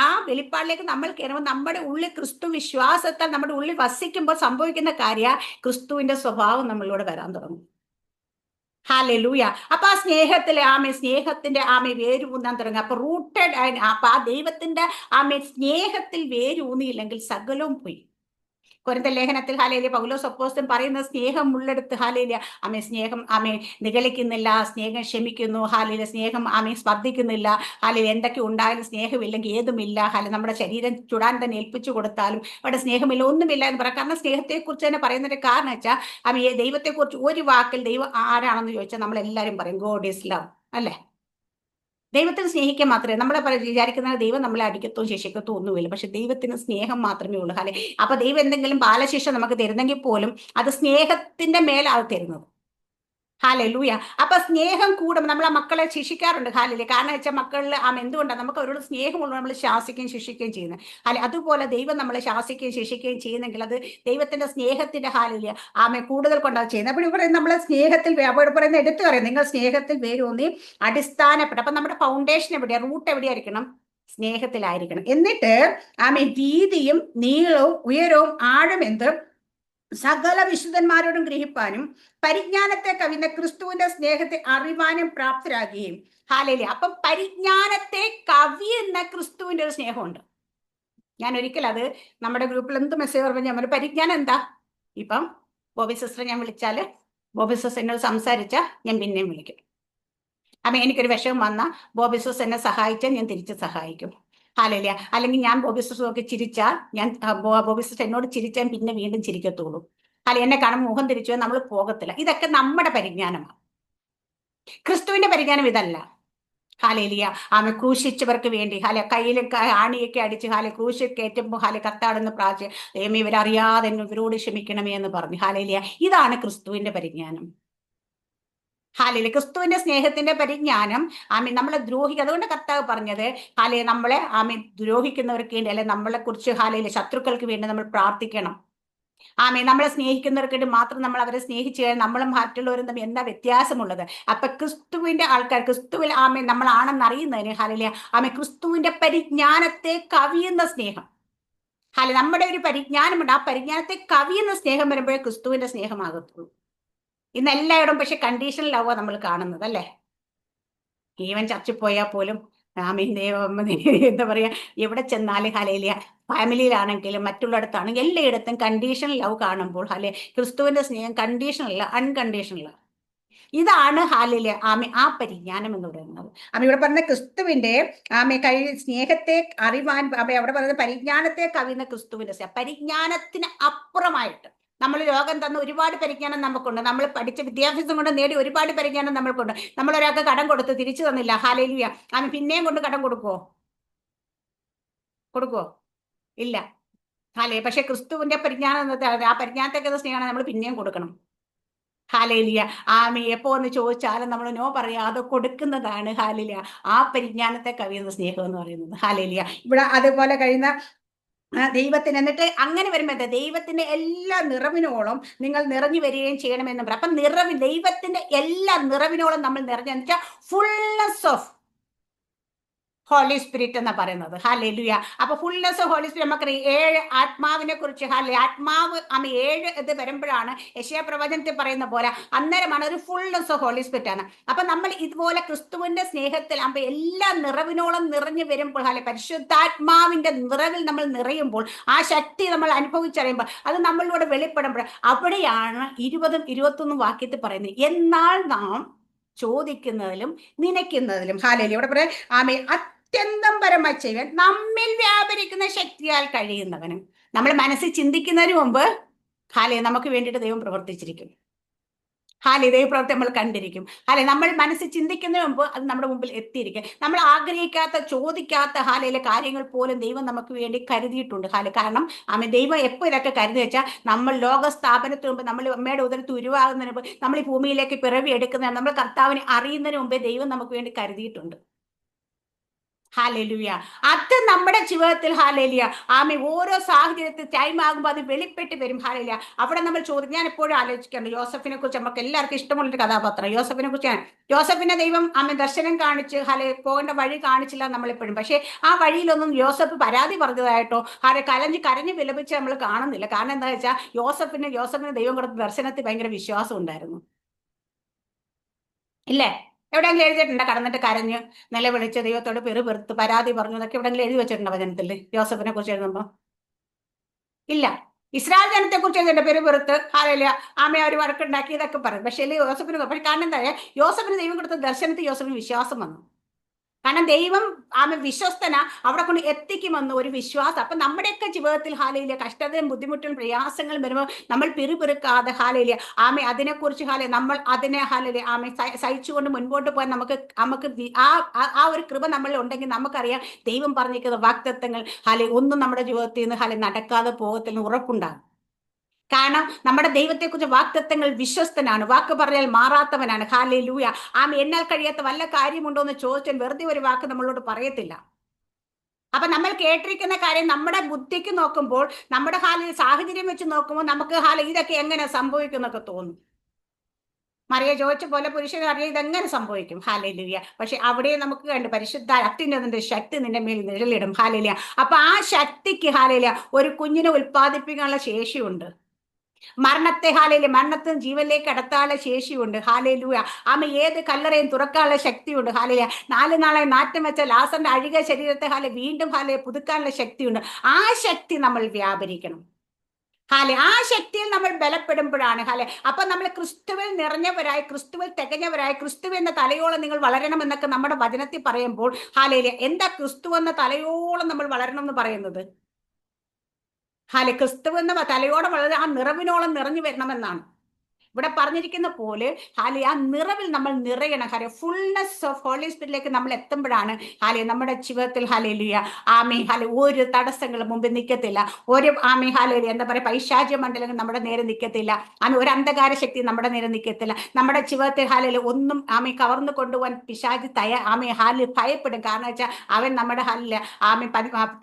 [SPEAKER 1] ആ വെളിപ്പാടിലേക്ക് നമ്മൾ കയറുമ്പോൾ നമ്മുടെ ഉള്ളിൽ ക്രിസ്തു വിശ്വാസത്താൽ നമ്മുടെ ഉള്ളിൽ വസിക്കുമ്പോൾ സംഭവിക്കുന്ന കാര്യം ക്രിസ്തുവിന്റെ സ്വഭാവം നമ്മളിലൂടെ വരാൻ തുടങ്ങും. ഹല്ലേലൂയ. അപ്പൊ ആ സ്നേഹത്തിലെ സ്നേഹത്തിന്റെ വേരൂന്നാൻ തുടങ്ങുക. അപ്പൊ റൂട്ടഡ്. അപ്പൊ ആ ദൈവത്തിന്റെ സ്നേഹത്തിൽ വേരൂന്നിയില്ലെങ്കിൽ സകലവും പോയി. കൊരിന്ത്യർ ലേഖനത്തിൽ പൗലോസ് അപ്പോസ്തലൻ പറയുന്ന സ്നേഹം ഉള്ളെടുത്ത് സ്നേഹം നിഗളിക്കുന്നില്ല, സ്നേഹം ക്ഷമിക്കുന്നു, സ്നേഹം സ്പർദ്ധിക്കുന്നില്ല, എന്തൊക്കെ ഉണ്ടായാലും സ്നേഹമില്ലെങ്കിൽ ഏതുമില്ല. നമ്മുടെ ശരീരം ചുടാൻ തന്നെ ഏൽപ്പിച്ചു കൊടുത്താലും അവിടെ സ്നേഹമില്ല, ഒന്നുമില്ല എന്ന് പറയാം. കാരണം സ്നേഹത്തെക്കുറിച്ച് തന്നെ പറയുന്നതിന്റെ കാരണം വെച്ചാൽ ദൈവത്തെക്കുറിച്ച് ഒരു വാക്കിൽ ദൈവം ആരാണെന്ന് ചോദിച്ചാൽ നമ്മൾ എല്ലാവരും പറയും ഗോഡ് ഈസ് ലവ്, അല്ലേ? ദൈവത്തിന് സ്നേഹിക്കാൻ മാത്രമേ നമ്മളെ വിചാരിക്കുന്ന ദൈവം നമ്മളെ അടിക്കത്തോ ശിക്ഷിക്കത്തോ ഒന്നുമില്ല. പക്ഷെ ദൈവത്തിന് സ്നേഹം മാത്രമേ ഉള്ളൂ. ഹാലെ, അപ്പൊ ദൈവം എന്തെങ്കിലും ബാലശിക്ഷ നമുക്ക് തരുന്നെങ്കിൽ പോലും അത് സ്നേഹത്തിന്റെ മേലാണ് തരുന്നത്. ഹാലൂയ. അപ്പൊ സ്നേഹം കൂടും. നമ്മൾ ആ മക്കളെ ശിക്ഷിക്കാറുണ്ട്. ഹാലില് കാരണം വെച്ചാൽ മക്കളിൽ എന്തുകൊണ്ടാണ് നമുക്ക് അവരോട് സ്നേഹമുള്ള നമ്മൾ ശാസിക്കുകയും ശിക്ഷിക്കുകയും ചെയ്യുന്നത്. ഹാലെ, അതുപോലെ ദൈവം നമ്മളെ ശാസിക്കുകയും ശിക്ഷിക്കുകയും ചെയ്യുന്നെങ്കിൽ അത് ദൈവത്തിന്റെ സ്നേഹത്തിന്റെ ഹാലില് കൂടുതൽ കൊണ്ടാണ് ചെയ്യുന്നത്. അപ്പോൾ ഇവിടെ നമ്മളെ സ്നേഹത്തിൽ അവിടെ പറയുന്ന എടുത്തു പറയും, നിങ്ങൾ സ്നേഹത്തിൽ വേരൂന്നി അടിസ്ഥാനപ്പെട്ട. അപ്പൊ നമ്മുടെ ഫൗണ്ടേഷൻ എവിടെയാ, റൂട്ട് എവിടെയായിരിക്കണം? സ്നേഹത്തിലായിരിക്കണം. എന്നിട്ട് വീതിയും നീളവും ഉയരവും ആഴം എന്ത് സകല വിശുദ്ധന്മാരോടും ഗ്രഹിപ്പാനും പരിജ്ഞാനത്തെ കവിയുന്ന ക്രിസ്തുവിന്റെ സ്നേഹത്തെ അറിവാനും പ്രാപ്തരാകുകയും. ഹാലേലൂയ. അപ്പം പരിജ്ഞാനത്തെ കവിയുന്ന ക്രിസ്തുവിന്റെ ഒരു സ്നേഹമുണ്ട്. ഞാൻ ഒരിക്കൽ അത് നമ്മുടെ ഗ്രൂപ്പിൽ എന്ത് മെസ്സേജ് പറഞ്ഞു, ഞാൻ പരിജ്ഞാനം എന്താ? ഇപ്പം ബോബി സിസ്റ്റർ ഞാൻ വിളിച്ചാല് ബോബി സിസ്റ്റർ എന്നോട് സംസാരിച്ചാൽ ഞാൻ പിന്നെയും വിളിക്കും. എനിക്കൊരു വിഷമം വന്നാൽ ബോബി സിസ്റ്റർ എന്നെ സഹായിച്ചാൽ ഞാൻ തിരിച്ച് സഹായിക്കും. ഹാലേലൂയ. അല്ലെങ്കിൽ ഞാൻ ബോബി സിസ്റ്റർ നോക്കി ചിരിച്ചാൽ ഞാൻ ബോബി സിസ്റ്റർ എന്നോട് ചിരിച്ചാൽ പിന്നെ വീണ്ടും ചിരിക്കത്തുള്ളൂ. എന്നെ കാണുമ്പോൾ മുഖം തിരിച്ചു നമ്മൾ പോകത്തില്ല. ഇതൊക്കെ നമ്മുടെ പരിജ്ഞാനമാണ്. ക്രിസ്തുവിന്റെ പരിജ്ഞാനം ഇതല്ല. ഹാലേലിയ. ക്രൂശിച്ചവർക്ക് വേണ്ടി കയ്യിൽ ആണിയൊക്കെ അടിച്ച് ക്രൂശിൽ കയറ്റുമ്പോൾ കത്താടുന്ന പ്രാച്യ ദൈവമേ ഇവരറിയാതെ ഇവരോട് ക്ഷമിക്കണമേ എന്ന് പറഞ്ഞു. ഹാലേലിയ. ഇതാണ് ക്രിസ്തുവിന്റെ പരിജ്ഞാനം. ഹാലേലൂയ. ക്രിസ്തുവിന്റെ സ്നേഹത്തിന്റെ പരിജ്ഞാനം നമ്മളെ അതുകൊണ്ട് കർത്താവ് പറഞ്ഞത് നമ്മളെ ദ്രോഹിക്കുന്നവർക്ക് വേണ്ടി, അല്ലെ നമ്മളെ കുറിച്ച് ശത്രുക്കൾക്ക് വേണ്ടി നമ്മൾ പ്രാർത്ഥിക്കണം. നമ്മളെ സ്നേഹിക്കുന്നവർക്ക് വേണ്ടി മാത്രം നമ്മൾ അവരെ സ്നേഹിച്ചു കഴിഞ്ഞാൽ നമ്മളും മറ്റുള്ളവരും തമ്മിൽ എന്താ വ്യത്യാസമുള്ളത്? അപ്പൊ ക്രിസ്തുവിന്റെ ആൾക്കാർ ക്രിസ്തുവിൽ നമ്മളാണെന്ന് അറിയുന്നതിന് ക്രിസ്തുവിന്റെ പരിജ്ഞാനത്തെ കവിയുന്ന സ്നേഹം. നമ്മുടെ ഒരു പരിജ്ഞാനമുണ്ട്. ആ പരിജ്ഞാനത്തെ കവിയുന്ന സ്നേഹം വരുമ്പോഴേ ക്രിസ്തുവിന്റെ സ്നേഹമാകത്തുള്ളൂ. ഇന്ന് എല്ലായിടും പക്ഷെ കണ്ടീഷണൽ ലവ് നമ്മൾ കാണുന്നത്, അല്ലേ? ഈവൻ ചർച്ചിൽ പോയാൽ പോലും എന്താ പറയാ, എവിടെ ചെന്നാലും ഹാലേലിയ, ഫാമിലിയിലാണെങ്കിലും മറ്റുള്ളിടത്താണെങ്കിലും എല്ലായിടത്തും കണ്ടീഷണൽ ലവ് കാണുമ്പോൾ ക്രിസ്തുവിന്റെ സ്നേഹം കണ്ടീഷണൽ അല്ല, അൺകണ്ടീഷണൽ. ഇതാണ് ഹാലേലിയ ആ പരിജ്ഞാനം എന്ന് പറയുന്നത്. ഇവിടെ പറഞ്ഞ ക്രിസ്തുവിന്റെ സ്നേഹത്തെ അറിവാൻ അവിടെ പറയുന്നത് പരിജ്ഞാനത്തെ കവിയുന്ന ക്രിസ്തുവിന്റെ പരിജ്ഞാനത്തിന് അപ്പുറമായിട്ട് നമ്മൾ ലോകം തന്ന ഒരുപാട് പരിജ്ഞാനം നമുക്കുണ്ട്. നമ്മൾ പഠിച്ച വിദ്യാഭ്യാസം കൊണ്ട് നേടി ഒരുപാട് പരിജ്ഞാനം നമ്മൾക്കുണ്ട്. നമ്മൾ ഒരാൾക്ക് കടം കൊടുത്ത് തിരിച്ചു തന്നില്ല, ഹാലേലൂയ, പിന്നെയും കൊണ്ട് കടം കൊടുക്കുവോ? ഇല്ല. പക്ഷെ ക്രിസ്തുവിന്റെ പരിജ്ഞാനം ആ പരിജ്ഞാനത്തേക്ക് സ്നേഹമാണ് നമ്മൾ പിന്നെയും കൊടുക്കണം. ഹാലേലിയ. എപ്പോ എന്ന് ചോദിച്ചാലും നമ്മൾ നോ പറയാതെ കൊടുക്കുന്നതാണ് ഹാലേലിയ ആ പരിജ്ഞാനത്തെ കവിയുന്ന സ്നേഹം എന്ന് പറയുന്നത്. ഹാലേലിയ. ഇവിടെ അതുപോലെ കഴിയുന്ന ദൈവത്തിന്, എന്നിട്ട് അങ്ങനെ വരുമ്പോൾ ദൈവത്തിന്റെ എല്ലാ നിറവിനോളം നിങ്ങൾ നിറഞ്ഞു വരികയും ചെയ്യണമെന്ന് പറയും. അപ്പൊ ദൈവത്തിന്റെ എല്ലാ നിറവിനോളം നമ്മൾ നിറഞ്ഞെന്ന് വെച്ചാൽ ഫുൾനെസ് ഓഫ് ഹോളി സ്പിരിറ്റ് എന്നാ പറയുന്നത്. ഹാലേലൂയ. അപ്പൊ ഫുൾനെസ് ഓഫ് ഹോളി സ്പിരിറ്റ് നമുക്ക് 7 ആത്മാവിനെ കുറിച്ച് ആത്മാവ് 7 ഇത് വരുമ്പോഴാണ് യെശയ്യാ പ്രവചനത്തിൽ പറയുന്ന പോലെ അന്നേരമാണ് ഒരു ഫുൾനെസ് ഓഫ് ഹോളി സ്പിരിറ്റ് ആണ്. അപ്പൊ നമ്മൾ ഇതുപോലെ ക്രിസ്തുവിന്റെ സ്നേഹത്തിൽ എല്ലാ നിറവിനോളം നിറഞ്ഞു വരുമ്പോൾ പരിശുദ്ധാത്മാവിന്റെ നിറവിൽ നമ്മൾ നിറയുമ്പോൾ ആ ശക്തി നമ്മൾ അനുഭവിച്ചറിയുമ്പോൾ അത് നമ്മളിലൂടെ വെളിപ്പെടുമ്പോൾ അവിടെയാണ് 20ഉം 21ഉം വാക്യത്തിൽ പറയുന്നത്, എന്നാൽ നാം ചോദിക്കുന്നതിലും നനയ്ക്കുന്നതിലും ഹാലേലൂയ. ഇവിടെ പറയാം അത്യന്തം പരമായി ചെയ്യുവാൻ നമ്മിൽ വ്യാപരിക്കുന്ന ശക്തിയാൽ കഴിയുന്നവനും. നമ്മൾ മനസ്സിൽ ചിന്തിക്കുന്നതിന് മുമ്പ് നമുക്ക് വേണ്ടിയിട്ട് ദൈവം പ്രവർത്തിച്ചിരിക്കും. ദൈവപ്രവൃത്തി നമ്മൾ കണ്ടിരിക്കും. നമ്മൾ മനസ്സിൽ ചിന്തിക്കുന്നതിന് മുമ്പ് അത് നമ്മുടെ മുമ്പിൽ എത്തിയിരിക്കും. നമ്മൾ ആഗ്രഹിക്കാത്ത ചോദിക്കാത്ത കാര്യങ്ങൾ പോലും ദൈവം നമുക്ക് വേണ്ടി കരുതിയിട്ടുണ്ട്. കാരണം ദൈവം എപ്പോൾ ഇതൊക്കെ കരുതി വെച്ചാൽ നമ്മൾ ലോക സ്ഥാപനത്തിന് മുമ്പ്, നമ്മൾ അമ്മയുടെ ഉദരത്തിൽ ഉരുവാകുന്നതിന് മുമ്പ്, നമ്മൾ ഈ ഭൂമിയിലേക്ക് പിറവി എടുക്കുന്നതിന്, നമ്മൾ കർത്താവിനെ അറിയുന്നതിന് മുമ്പേ ദൈവം നമുക്ക് വേണ്ടി കരുതിയിട്ടുണ്ട്. ഹാലേലൂയ. അത് നമ്മുടെ ജീവിതത്തിൽ ഹാലേലൂയ ഓരോ സാഹചര്യത്തിൽ ടൈം ആകുമ്പോൾ അത് വെളിപ്പെട്ട് വരും. ഹാലേലൂയ. അവിടെ നമ്മൾ ഞാൻ എപ്പോഴും ആലോചിക്കാറുണ്ട് യോസഫിനെ കുറിച്ച്. നമുക്ക് എല്ലാവർക്കും ഇഷ്ടമുള്ളൊരു കഥാപാത്രം യോസഫിനെ കുറിച്ചാണ്. യോസഫിനെ ദൈവം ദർശനം കാണിച്ച് പോകേണ്ട വഴി കാണിച്ചില്ല നമ്മളെപ്പോഴും. പക്ഷെ ആ വഴിയിലൊന്നും യോസഫ് പരാതി പറഞ്ഞതായിട്ടോ കരഞ്ഞ് വിലപിച്ച് നമ്മൾ കാണുന്നില്ല. കാരണം എന്താ വെച്ചാൽ യോസഫിന് ദൈവം കൊടുത്ത ദർശനത്തിൽ ഭയങ്കര വിശ്വാസം ഉണ്ടായിരുന്നു. ഇല്ലേ? എവിടെയെങ്കിലും എഴുതിയിട്ടുണ്ട് കടന്നിട്ട് കരഞ്ഞ് നിലവിളിച്ച് ദൈവത്തോട് പെറുപെറുത്ത് പരാതി പറഞ്ഞു എന്നൊക്കെ എവിടെയെങ്കിലും എഴുതി വെച്ചിട്ടുണ്ടോ വചനത്തിൽ യോസഫിനെ കുറിച്ച് എഴുതുമ്പോ? ഇല്ല. ഇസ്രായേൽ ജനത്തെ കുറിച്ച് എഴുതിയിട്ട് പെറുപെറുത്ത് അവർ വഴക്കുണ്ടാക്കി ഇതൊക്കെ പറയും. പക്ഷേ യോസഫിന് കാരണം എന്താ, യോസഫിന് ദൈവം കൊടുത്ത ദർശനത്തിൽ യോസഫിന് വിശ്വാസം വന്നു. കാരണം ദൈവം വിശ്വസ്തന അവിടെ കൊണ്ട് എത്തിക്കുമെന്ന് ഒരു വിശ്വാസം. അപ്പൊ നമ്മുടെയൊക്കെ ജീവിതത്തിൽ ഹാലയിലെ കഷ്ടതയും ബുദ്ധിമുട്ടും പ്രയാസങ്ങളും വരുമ്പോൾ നമ്മൾ പിറുപിറുക്കാതെ ഹാലയിലെ അതിനെക്കുറിച്ച് നമ്മൾ അതിനെ ഹാലയിലെ സഹിച്ചുകൊണ്ട് മുൻപോട്ട് പോകാൻ നമുക്ക് ആ ഒരു കൃപ നമ്മളിൽ ഉണ്ടെങ്കിൽ നമുക്കറിയാം ദൈവം പറഞ്ഞിരിക്കുന്ന വാഗ്ദത്തങ്ങൾ ഒന്നും നമ്മുടെ ജീവിതത്തിൽ നിന്ന് നടക്കാതെ പോകത്തില്ല, ഉറപ്പുണ്ടാകും. കാരണം നമ്മുടെ ദൈവത്തെക്കുറിച്ച് വാഗ്ദത്തങ്ങൾ വിശ്വസ്തനാണ്, വാക്ക് പറഞ്ഞാൽ മാറാത്തവനാണ്. ഹല്ലേലൂയ. എന്നാൽ കഴിയാത്ത വല്ല കാര്യമുണ്ടോ എന്ന് ചോദിച്ചാൽ വെറുതെ ഒരു വാക്ക് നമ്മളോട് പറയത്തില്ല. അപ്പൊ നമ്മൾ കേട്ടിരിക്കുന്ന കാര്യം നമ്മുടെ ബുദ്ധിക്ക് നോക്കുമ്പോൾ, നമ്മുടെ സാഹചര്യം വെച്ച് നോക്കുമ്പോൾ നമുക്ക് ഇതൊക്കെ എങ്ങനെ സംഭവിക്കുന്നൊക്കെ തോന്നും. മറിയ ചോദിച്ച പോലെ പുരുഷന് അറിയാം ഇതെങ്ങനെ സംഭവിക്കും. ഹല്ലേലൂയ. പക്ഷെ അവിടെ നമുക്ക് കണ്ട് പരിശുദ്ധ അത്യുന്നതന്റെ ശക്തി നിന്റെ മേൽ നിഴലിടും. ഹല്ലേലൂയ. അപ്പൊ ആ ശക്തിക്ക് ഹല്ലേലൂയ ഒരു കുഞ്ഞിനെ ഉൽപ്പാദിപ്പിക്കാനുള്ള ശേഷിയുണ്ട്. മരണത്തിന് ജീവനിലേക്ക് കടത്താനുള്ള ശേഷിയുണ്ട്. ഹാലേലൂയ. ഏത് കല്ലറയും തുറക്കാനുള്ള ശക്തിയുണ്ട്. ഹാലേലൂയ. 4 നാളെ നാറ്റം വെച്ച ലാസറിന്റെ അഴുകിയ ശരീരത്തെ വീണ്ടും പുതുക്കാനുള്ള ശക്തിയുണ്ട്. ആ ശക്തി നമ്മൾ വ്യാപരിക്കണം. ആ ശക്തിയിൽ നമ്മൾ ബലപ്പെടുമ്പോഴാണ് അപ്പൊ നമ്മൾ ക്രിസ്തുവിൽ നിറഞ്ഞവരായി, ക്രിസ്തുവിൽ തികഞ്ഞവരായി, ക്രിസ്തു എന്ന തലയോളം നിങ്ങൾ വളരണം എന്നൊക്കെ നമ്മുടെ വചനത്തിൽ പറയുമ്പോൾ എന്താ ക്രിസ്തു എന്ന തലയോളം നമ്മൾ വളരണം എന്ന് പറയുന്നത്? ക്രിസ്തു എന്ന തലയോടെ വളരെ ആ നിറവിനോളം നിറഞ്ഞു വരണമെന്നാണ് ഇവിടെ പറഞ്ഞിരിക്കുന്ന പോലെ. ആ നിറവിൽ നമ്മൾ നിറയണം. ഫുൾനെസ് ഓഫ് ഹോളി സ്പിരിറ്റിലേക്ക് നമ്മൾ എത്തുമ്പോഴാണ് നമ്മുടെ ജീവിതത്തിൽ ഒരു തടസ്സങ്ങളും മുമ്പിൽ നിൽക്കത്തില്ല. ഒരു എന്താ പറയുക, പൈശാചിക മണ്ഡലങ്ങൾ നമ്മുടെ നേരെ നിൽക്കത്തില്ല. ഒരു അന്ധകാര ശക്തി നമ്മുടെ നേരെ നിൽക്കത്തില്ല. നമ്മുടെ ജീവിതത്തിൽ ഒന്നും കവർന്നു കൊണ്ടുപോകാൻ പിശാചി ഭയപ്പെടും. കാരണം വെച്ചാൽ അവൻ നമ്മുടെ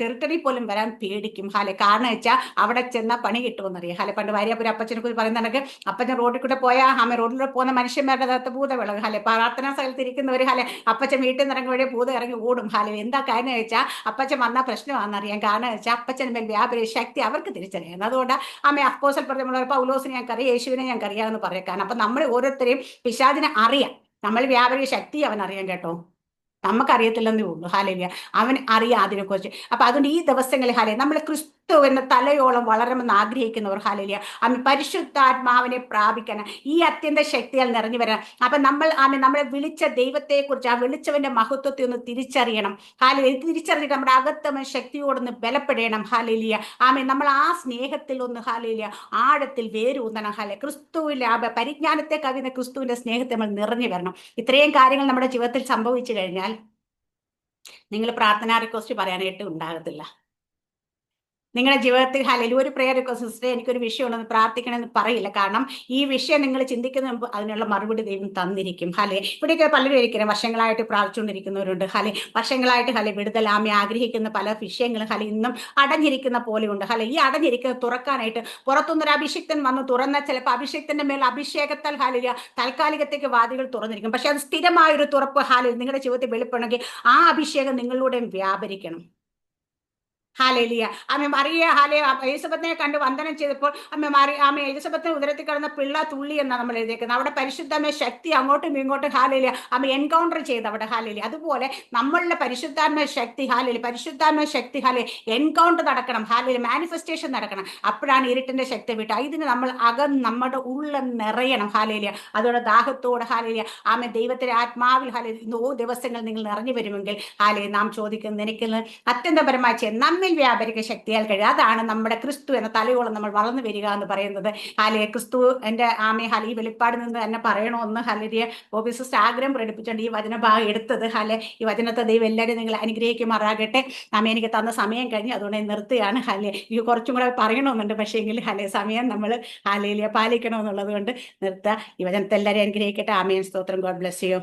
[SPEAKER 1] ടെറിട്ടറി പോലും വരാൻ പേടിക്കും. കാരണം വെച്ചാൽ അവിടെ ചെന്ന പണി കിട്ടുമെന്നറിയാം. പണ്ട് ഭാര്യാപുരം അപ്പച്ചനെ കുറിച്ച് പറയുന്നുണ്ടെങ്കിൽ അപ്പച്ചൻ റോഡിൽ കൂടെ പോയാൽ റോഡിലൂടെ പോകുന്ന മനുഷ്യന്മാരുടെ ഭൂതവിളവ് പ്രാർത്ഥനാ സ്ഥലത്ത് ഇരിക്കുന്നവർ അപ്പച്ചൻ വീട്ടിൽ നിന്ന് ഇറങ്ങി വഴി ഭൂതം ഇറങ്ങി ഓടും. എന്താ കാര്യം വെച്ചാൽ അപ്പച്ചൻ വന്ന പ്രശ്നമാണെന്നറിയാം. കാരണം വെച്ചാൽ അപ്പച്ചന് മേൽ വ്യാപരി ശക്തി അവർക്ക് തിരിച്ചറിയാം. അതുകൊണ്ട് അപ്പോസ്തലൻ പറഞ്ഞ പൗലോസിനെ ഞങ്ങൾക്കറിയാം, യേശുവിനെ ഞങ്ങൾക്കറിയാമെന്ന് പറയാൻ. അപ്പൊ നമ്മൾ ഓരോരുത്തരെയും പിശാചിനെ അറിയാം. നമ്മൾ വ്യാപരി ശക്തി അവൻ അറിയാം കേട്ടോ, നമുക്കറിയത്തില്ലെന്നേ ഉള്ളൂ. ഹാലേലിയ. അവൻ അറിയാം അതിനെക്കുറിച്ച്. അപ്പൊ അതുകൊണ്ട് ഈ ദിവസങ്ങളിൽ നമ്മൾ ക്രിസ്തു എന്ന തലയോളം വളരണമെന്ന് ആഗ്രഹിക്കുന്നവർ ഹാലേലിയ പരിശുദ്ധാത്മാവിനെ പ്രാപിക്കണം, ഈ അത്യന്ത ശക്തിയാൽ നിറഞ്ഞു വരണം. അപ്പൊ നമ്മളെ വിളിച്ച ദൈവത്തെക്കുറിച്ച്, ആ വിളിച്ചവന്റെ മഹത്വത്തെ ഒന്ന് തിരിച്ചറിയണം. തിരിച്ചറിഞ്ഞിട്ട് നമ്മുടെ അകത്തമ ശക്തിയോടൊന്ന് ബലപ്പെടണം. ഹാലേലിയ. നമ്മൾ ആ സ്നേഹത്തിൽ ഒന്ന് ഹാലേലിയ ആഴത്തിൽ വേരൂന്നണം. ക്രിസ്തുവിന്റെ പരിജ്ഞാനത്തെ കവിയുന്ന ക്രിസ്തുവിന്റെ സ്നേഹത്തെ നമ്മൾ നിറഞ്ഞു വരണം. ഇത്രയും കാര്യങ്ങൾ നമ്മുടെ ജീവിതത്തിൽ സംഭവിച്ചു കഴിഞ്ഞാൽ നിങ്ങൾ പ്രാർത്ഥനാ റിക്വസ്റ്റ് പറയാനായിട്ട് ഉണ്ടാകത്തില്ല. നിങ്ങളുടെ ജീവിതത്തിൽ ഒരു പ്രെയർ റിക്വസ്റ്റ്, സിസ്റ്റർ എനിക്കൊരു വിഷയം ഉണ്ടെന്ന് പ്രാർത്ഥിക്കണമെന്ന് പറയില്ല. കാരണം ഈ വിഷയം നിങ്ങൾ ചിന്തിക്കുന്ന മുമ്പ് അതിനുള്ള മറുപടി ദൈവം തന്നിരിക്കും. ഇവിടെയൊക്കെ പലരും ഇരിക്കുന്നത് വർഷങ്ങളായിട്ട് പ്രാർത്ഥിച്ചുകൊണ്ടിരിക്കുന്നവരുണ്ട്. വർഷങ്ങളായിട്ട് വിടുതൽ ആഗ്രഹിക്കുന്ന പല വിഷയങ്ങളും ഇന്നും അടഞ്ഞിരിക്കുന്ന പോലെയുണ്ട്. ഈ അടഞ്ഞിരിക്കുന്ന തുറക്കാനായിട്ട് പുറത്തുനിന്നൊരു അഭിഷിക്തൻ വന്ന് തുറന്നാൽ ചിലപ്പോൾ അഭിഷേകത്തിന്റെ മേൽ അഭിഷേകത്താൽ താൽക്കാലികത്തേക്ക് വാതികൾ തുറന്നിരിക്കും. പക്ഷെ അത് സ്ഥിരമായൊരു തുറപ്പ് നിങ്ങളുടെ ജീവിതത്തിൽ വെളിപ്പെടണമെങ്കിൽ ആ അഭിഷേകം നിങ്ങളിലൂടെ വ്യാപരിക്കണം. ഹാലേലിയ. മറിയ എലിസബത്തിനെ കണ്ട് വന്ദനം ചെയ്തപ്പോൾ എലിസബത്തിന് ഉദരത്തിൽ കിടന്ന പിള്ള തുള്ളി എന്നാണ് നമ്മൾ എഴുതിയേക്കുന്നത്. അവിടെ പരിശുദ്ധമായ ശക്തി അങ്ങോട്ടും ഇങ്ങോട്ടും ഹാലേലിയ എൻകൗണ്ടർ ചെയ്ത് അവിടെ ഹാലേലിയ. അതുപോലെ നമ്മളുടെ പരിശുദ്ധാത്മ ശക്തി പരിശുദ്ധാത്മ ശക്തി എൻകൗണ്ടർ നടക്കണം. മാനിഫെസ്റ്റേഷൻ നടക്കണം. അപ്പോഴാണ് ഇരുട്ടിന്റെ ശക്തി വിട്ട. ഇതിന് നമ്മൾ നമ്മുടെ ഉള്ളം നിറയണം. ഹാലേലിയ. അതോടെ ദാഹത്തോടെ ഹാലേലിയ ദൈവത്തിന്റെ ആത്മാവിൽ ദിവസങ്ങൾ നിങ്ങൾ നിറഞ്ഞു വരുമെങ്കിൽ നാം ചോദിക്കുന്നത് എനിക്ക് അത്യന്തപരമായി നമ്മിൽ വ്യാപരിക ശക്തിയാൽ കഴിയും. അതാണ് നമ്മുടെ ക്രിസ്തു എന്ന തലയോളം നമ്മൾ വളർന്നു വരിക എന്ന് പറയുന്നത്. ക്രിസ്തു എന്റെ ഈ വെളിപ്പാട് നിന്ന് തന്നെ പറയണമെന്ന് ബോബി സിസ്റ്റർ ആഗ്രഹം പ്രകടിപ്പിച്ചുകൊണ്ട് ഈ വചനഭാഗം എടുത്തത്. ഈ വചനത്തെ ദൈവം എല്ലാവരും നിങ്ങൾ അനുഗ്രഹിക്കുമാറാകട്ടെ. എനിക്ക് തന്ന സമയം കഴിഞ്ഞ് അതുകൊണ്ട് നിർത്തുകയാണ്. ഈ കുറച്ചും കൂടെ പറയണമെന്നുണ്ട്, പക്ഷേ എങ്കിൽ സമയം നമ്മൾ പാലിക്കണമെന്നുള്ളത് കൊണ്ട് നിർത്തുക. ഈ വചനത്തെ എല്ലാവരും അനുഗ്രഹിക്കട്ടെ. ആമേൻ. സ്തോത്രം. God bless you.